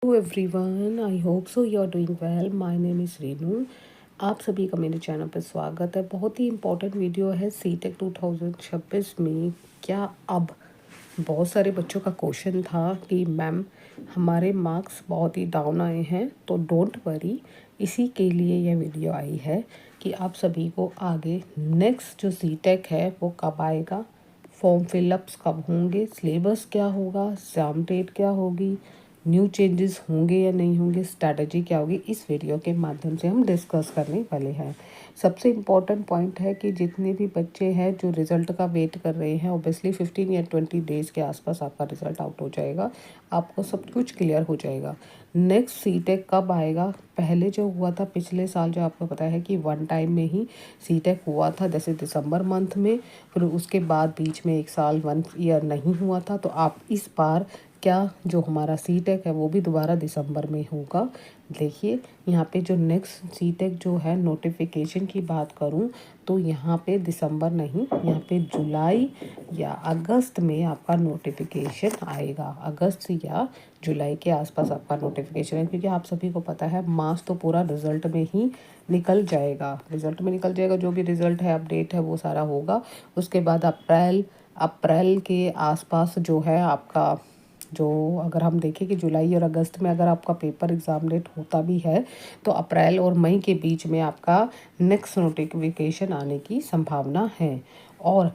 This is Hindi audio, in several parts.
Hello everyone, I hope so you are doing well. My name is Renu. आप सभी का मेरे चैनल पर स्वागत है। बहुत ही इम्पोर्टेंट वीडियो है सीटेक 2026 में। क्या अब बहुत सारे बच्चों का क्वेश्चन था कि मैम हमारे मार्क्स बहुत ही डाउन आए हैं, तो डोंट वरी, इसी के लिए यह वीडियो आई है कि आप सभी को आगे नेक्स्ट जो सीटेक है वो कब आएगा, फॉर्म फिलअप्स कब होंगे, सिलेबस क्या होगा, एग्ज़ाम डेट क्या होगी, न्यू चेंजेस होंगे या नहीं होंगे, स्ट्रैटेजी क्या होगी, इस वीडियो के माध्यम से हम डिस्कस करने वाले हैं। सबसे इम्पॉर्टेंट पॉइंट है कि जितने भी बच्चे हैं जो रिज़ल्ट का वेट कर रहे हैं, ऑब्वियसली 15 या 20 डेज़ के आसपास आपका रिज़ल्ट आउट हो जाएगा, आपको सब कुछ क्लियर हो जाएगा। नेक्स्ट सीटेक कब आएगा? पहले जो हुआ था पिछले साल, जो आपको पता है कि वन टाइम में ही सीटेक हुआ था, जैसे दिसंबर मंथ में, फिर उसके बाद बीच में एक साल 1 ईयर नहीं हुआ था। तो आप इस बार क्या जो हमारा सीटेक है वो भी दोबारा दिसंबर में होगा। देखिए यहाँ पे जो नेक्स्ट सीटेक जो है नोटिफिकेशन की बात करूँ तो यहाँ पे दिसंबर नहीं, यहाँ पे जुलाई या अगस्त में आपका नोटिफिकेशन आएगा। अगस्त या जुलाई के आसपास आपका नोटिफिकेशन है, क्योंकि आप सभी को पता है मार्च तो पूरा रिजल्ट में ही निकल जाएगा। रिजल्ट में निकल जाएगा, जो भी रिजल्ट है अपडेट है वो सारा होगा। उसके बाद अप्रैल के आसपास जो है आपका, जो अगर हम देखें कि जुलाई और अगस्त में अगर आपका पेपर एग्ज़ाम डेट होता भी है तो अप्रैल और मई के बीच में आपका नेक्स्ट नोटिफिकेशन आने की संभावना है। और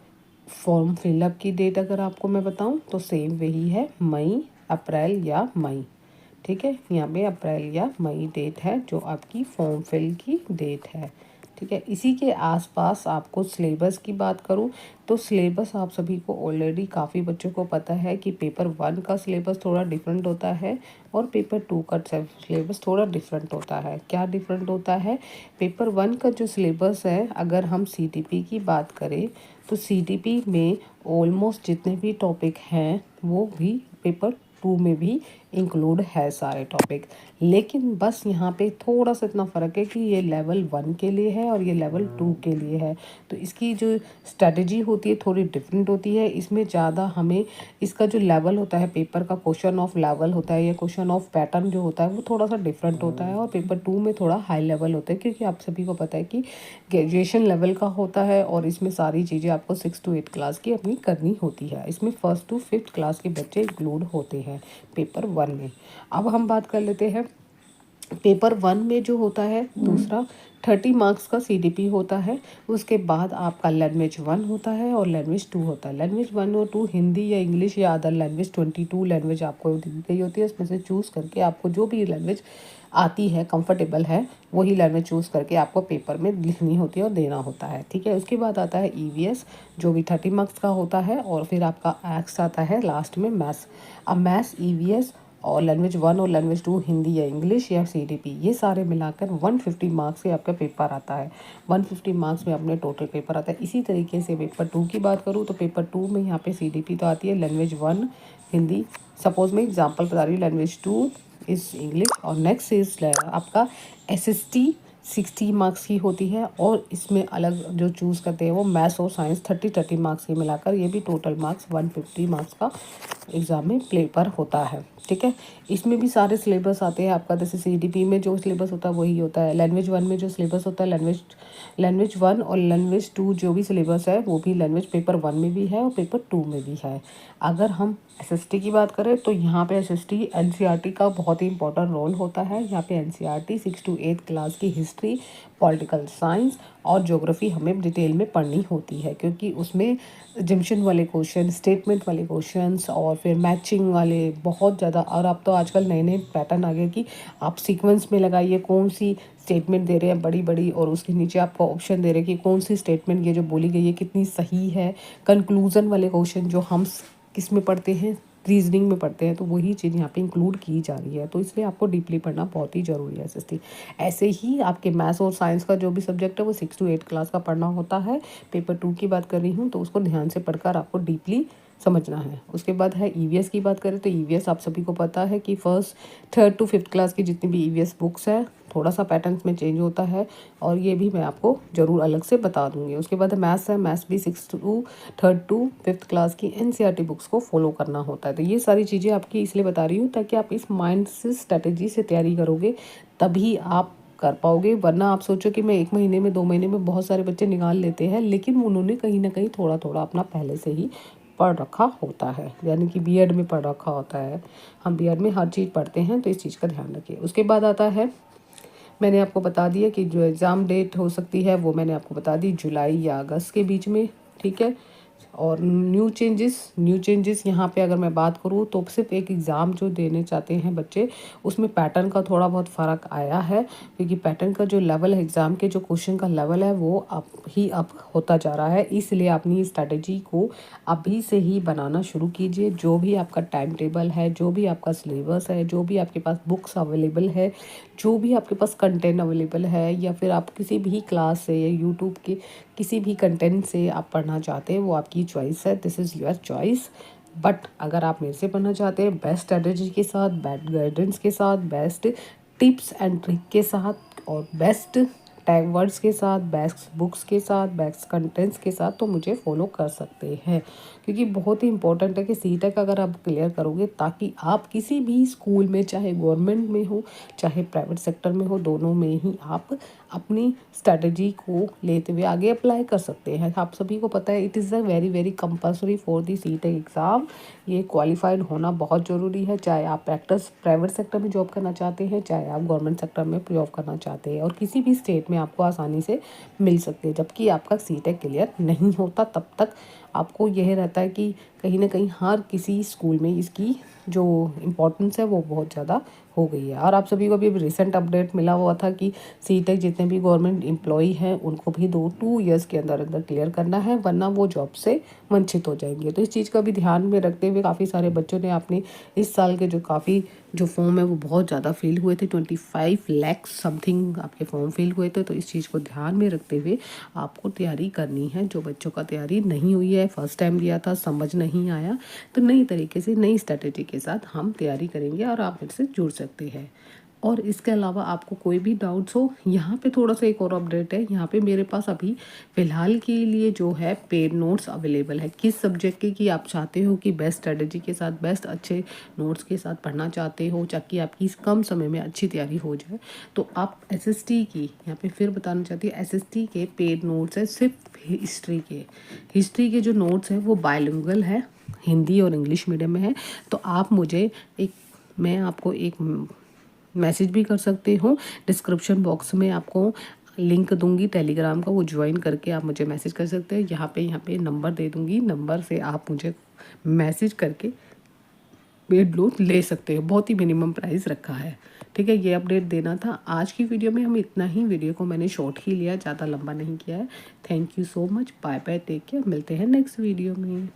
फॉर्म फिलअप की डेट अगर आपको मैं बताऊं तो सेम वही है, मई, अप्रैल या मई। ठीक है, यहाँ पे अप्रैल या मई डेट है जो आपकी फॉर्म फिल की डेट है। ठीक है, इसी के आसपास आपको सिलेबस की बात करूँ तो सिलेबस आप सभी को ऑलरेडी काफ़ी बच्चों को पता है कि पेपर 1 का सिलेबस थोड़ा डिफरेंट होता है और पेपर 2 का सिलेबस थोड़ा डिफरेंट होता है। क्या डिफरेंट होता है? पेपर 1 का जो सिलेबस है, अगर हम सीटीपी की बात करें तो सीटीपी में ऑलमोस्ट जितने भी टॉपिक हैं वो भी पेपर 2 में भी इंक्लूड है सारे टॉपिक। लेकिन बस यहाँ पे थोड़ा सा इतना फ़र्क है कि ये लेवल 1 के लिए है और ये लेवल 2 के लिए है। तो इसकी जो स्ट्रैटेजी होती है थोड़ी डिफरेंट होती है। इसमें ज़्यादा हमें इसका जो लेवल होता है, पेपर का क्वेश्चन ऑफ लेवल होता है या क्वेश्चन ऑफ पैटर्न जो होता है वो थोड़ा सा डिफरेंट होता है। और पेपर 2 में थोड़ा हाई लेवल होता है, क्योंकि आप सभी को पता है कि ग्रेजुएशन लेवल का होता है और इसमें सारी चीज़ें आपको 6 to 8 क्लास की अपनी करनी होती है। इसमें 1st to 5th क्लास के बच्चे इंक्लूड होते हैं पेपर 1 में। अब हम बात कर लेते हैं पेपर 1 में जो होता है दूसरा 30 मार्क्स का सीडीपी होता है। उसके बाद आपका लैंग्वेज 1 होता है और लैंग्वेज 2 होता है। लैंग्वेज 1 और 2 हिंदी या इंग्लिश या अदर लैंग्वेज, 22 लैंग्वेज आपको दी गई होती है। उसमें से चूज़ करके आपको जो भी लैंग्वेज आती है, कंफर्टेबल है, वही लैंग्वेज चूज़ करके आपको पेपर में लिखनी होती है और देना होता है। ठीक है, उसके बाद आता है ईवीएस जो भी 30 मार्क्स का होता है, और फिर आपका एक्स आता है लास्ट में मैथ्स। अब मैथ्स, ईवीएस और लैंग्वेज 1 और लैंग्वेज 2 हिंदी या इंग्लिश या सीडीपी, ये सारे मिलाकर 150 मार्क्स से आपका पेपर आता है। 150 मार्क्स में अपने टोटल पेपर आता है। इसी तरीके से पेपर 2 की बात करूँ तो पेपर 2 में यहाँ पे सीडीपी तो आती है, लैंग्वेज 1 हिंदी, सपोज मैं एग्जांपल बता रही हूँ, लैंग्वेज 2 इज़ इंग्लिश, और नेक्स्ट इज आपका एसएसटी 60 मार्क्स की होती है। और इसमें अलग जो चूज़ करते हैं वो मैथ्स और साइंस 30 मार्क्स के मिलाकर, ये भी टोटल मार्क्स 150 मार्क्स का एग्ज़ाम में पेपर होता है। ठीक है, इसमें भी सारे सिलेबस आते हैं आपका, जैसे सीडीपी में जो सिलेबस होता है वही होता है। लैंग्वेज 1 में जो सिलेबस होता है, लैंग्वेज 1 और लैंग्वेज 2 जो भी सिलेबस है वो भी लैंग्वेज पेपर 1 में भी है और पेपर 2 में भी है। अगर हम एसएसटी की बात करें तो यहाँ पे एसएसटी एनसीईआरटी का बहुत ही इंपॉर्टेंट रोल होता है। यहाँ पे एनसीईआरटी 6 to 8 क्लास की हिस्ट्री, पॉलिटिकल साइंस और ज्योग्राफी हमें डिटेल में पढ़नी होती है, क्योंकि उसमें जंक्शन वाले क्वेश्चन, स्टेटमेंट वाले क्वेश्चंस और फिर मैचिंग वाले बहुत ज़्यादा। और अब तो आजकल नए नए पैटर्न आ गए कि आप सीक्वेंस में लगाइए कौन सी स्टेटमेंट दे रहे हैं बड़ी बड़ी, और उसके नीचे आपको ऑप्शन दे रहे हैं कि कौन सी स्टेटमेंट ये जो बोली गई है कितनी सही है। कंक्लूज़न वाले क्वेश्चन जो हम किस में पढ़ते हैं, रीजनिंग में पढ़ते हैं, तो वही चीज़ यहाँ पे इंक्लूड की जा रही है। तो इसलिए आपको डीपली पढ़ना बहुत ही ज़रूरी है एसएसटी। ऐसे ही आपके मैथ्स और साइंस का जो भी सब्जेक्ट है वो 6 to 8 क्लास का पढ़ना होता है। पेपर 2 की बात कर रही हूँ तो उसको ध्यान से पढ़कर आपको डीपली समझना है। उसके बाद है ईवीएस की बात करें तो ईवीएस आप सभी को पता है कि first third to fifth class की जितनी भी ईवीएस बुक्स है थोड़ा सा पैटर्न्स में चेंज होता है और ये भी मैं आपको ज़रूर अलग से बता दूंगी। उसके बाद मैथ्स है, मैथ्स भी six to third to fifth class की एनसीईआरटी बुक्स को फॉलो करना होता है। तो ये सारी चीज़ें आपकी इसलिए बता रही हूँ ताकि आप इस माइंड से स्ट्रेटेजी से तैयारी करोगे तभी आप कर पाओगे। वरना आप सोचो कि मैं 1 महीने में 2 महीने में बहुत सारे बच्चे निकाल लेते हैं, लेकिन उन्होंने कहीं ना कहीं थोड़ा थोड़ा अपना पहले से ही पढ़ रखा होता है, यानी कि बीएड में पढ़ रखा होता है। हम बीएड में हर चीज़ पढ़ते हैं, तो इस चीज़ का ध्यान रखिए। उसके बाद आता है, मैंने आपको बता दिया कि जो एग्ज़ाम डेट हो सकती है वो मैंने आपको बता दी जुलाई या अगस्त के बीच में, ठीक है। और न्यू चेंजेस यहाँ पे अगर मैं बात करूँ तो सिर्फ एक एग्ज़ाम जो देने चाहते हैं बच्चे, उसमें पैटर्न का थोड़ा बहुत फ़र्क आया है, क्योंकि पैटर्न का जो लेवल है, एग्ज़ाम के जो क्वेश्चन का लेवल है वो अप होता जा रहा है। इसलिए अपनी स्ट्रैटेजी को अभी से ही बनाना शुरू कीजिए। जो भी आपका टाइम टेबल है, जो भी आपका सिलेबस है, जो भी आपके पास बुक्स अवेलेबल है, जो भी आपके पास कंटेंट अवेलेबल है, या फिर आप किसी भी क्लास से या यूट्यूब के किसी भी कंटेंट से आप पढ़ना चाहते हैं, वो आपकी चॉइस है, this is your choice. But अगर आप मेरे से पढ़ना चाहते हैं बेस्ट स्ट्रेटजी के साथ, बेस्ट गाइडेंस के साथ, बेस्ट टिप्स एंड ट्रिक के साथ और बेस्ट टैग वर्ड्स के साथ, बेस्ट बुक्स के साथ, बेस्ट कंटेंट्स के साथ, तो मुझे फॉलो कर सकते हैं। क्योंकि बहुत ही इंपॉर्टेंट है कि सीटेक अगर आप क्लियर करोगे ताकि आप किसी भी स्कूल में, चाहे गवर्नमेंट में हो चाहे प्राइवेट सेक्टर में हो, दोनों में ही आप अपनी स्ट्रैटेजी को लेते हुए आगे अप्लाई कर सकते हैं। आप सभी को पता है it is a very very compulsory for the CTET exam. ये क्वालिफाइड होना बहुत ज़रूरी है, चाहे आप प्राइवेट सेक्टर में जॉब करना चाहते हैं, चाहे आप गवर्नमेंट सेक्टर में जॉब करना चाहते हैं, और किसी भी स्टेट में आपको आसानी से मिल सकते हैं। जबकि आपका सीटेक क्लियर नहीं होता तब तक आपको यह रहता है कि कहीं ना कहीं हर किसी स्कूल में इसकी जो इम्पोर्टेंस है वो बहुत ज़्यादा हो गई है। और आप सभी को भी रिसेंट अपडेट मिला हुआ था कि सीटेक जितने भी गवर्नमेंट एम्प्लॉई हैं उनको भी 2 ईयर्स के अंदर अंदर क्लियर करना है, वरना वो जॉब से वंचित हो जाएंगे। तो इस चीज़ का भी ध्यान में रखते हुए काफ़ी सारे बच्चों ने अपने इस साल के जो फॉर्म है वो बहुत ज़्यादा फिल हुए थे, 25 लाख समथिंग आपके फॉर्म फिल हुए थे। तो इस चीज़ को ध्यान में रखते हुए आपको तैयारी करनी है। जो बच्चों का तैयारी नहीं हुई है, फर्स्ट टाइम दिया था, समझ नहीं आया, तो नई तरीके से नई स्ट्रैटेजी के साथ हम तैयारी करेंगे और आप मेरे से जुड़ सकते हैं। और इसके अलावा आपको कोई भी डाउट्स हो, यहाँ पे थोड़ा सा एक और अपडेट है। यहाँ पे मेरे पास अभी फ़िलहाल के लिए जो है पेड नोट्स अवेलेबल है। किस सब्जेक्ट के कि आप चाहते हो कि बेस्ट स्ट्रेटजी के साथ, बेस्ट अच्छे नोट्स के साथ पढ़ना चाहते हो ताकि आपकी कम समय में अच्छी तैयारी हो जाए, तो आप एसएसटी की, यहाँ पे फिर बताना चाहती हूँ, एसएसटी के पेड नोट्स है सिर्फ हिस्ट्री के जो नोट्स हैं वो बायलिंगुअल है, हिंदी और इंग्लिश मीडियम में है। तो आप मुझे मैं आपको एक मैसेज भी कर सकते हो, डिस्क्रिप्शन बॉक्स में आपको लिंक दूंगी टेलीग्राम का, वो ज्वाइन करके आप मुझे मैसेज कर सकते हैं। यहाँ पे नंबर दे दूंगी, नंबर से आप मुझे मैसेज करके पेड नोट ले सकते हो। बहुत ही मिनिमम प्राइस रखा है, ठीक है। ये अपडेट देना था आज की वीडियो में। हम इतना ही, वीडियो को मैंने शॉर्ट ही लिया, ज़्यादा लंबा नहीं किया है। Thank you so much, bye bye, take care, मिलते हैं नेक्स्ट वीडियो में।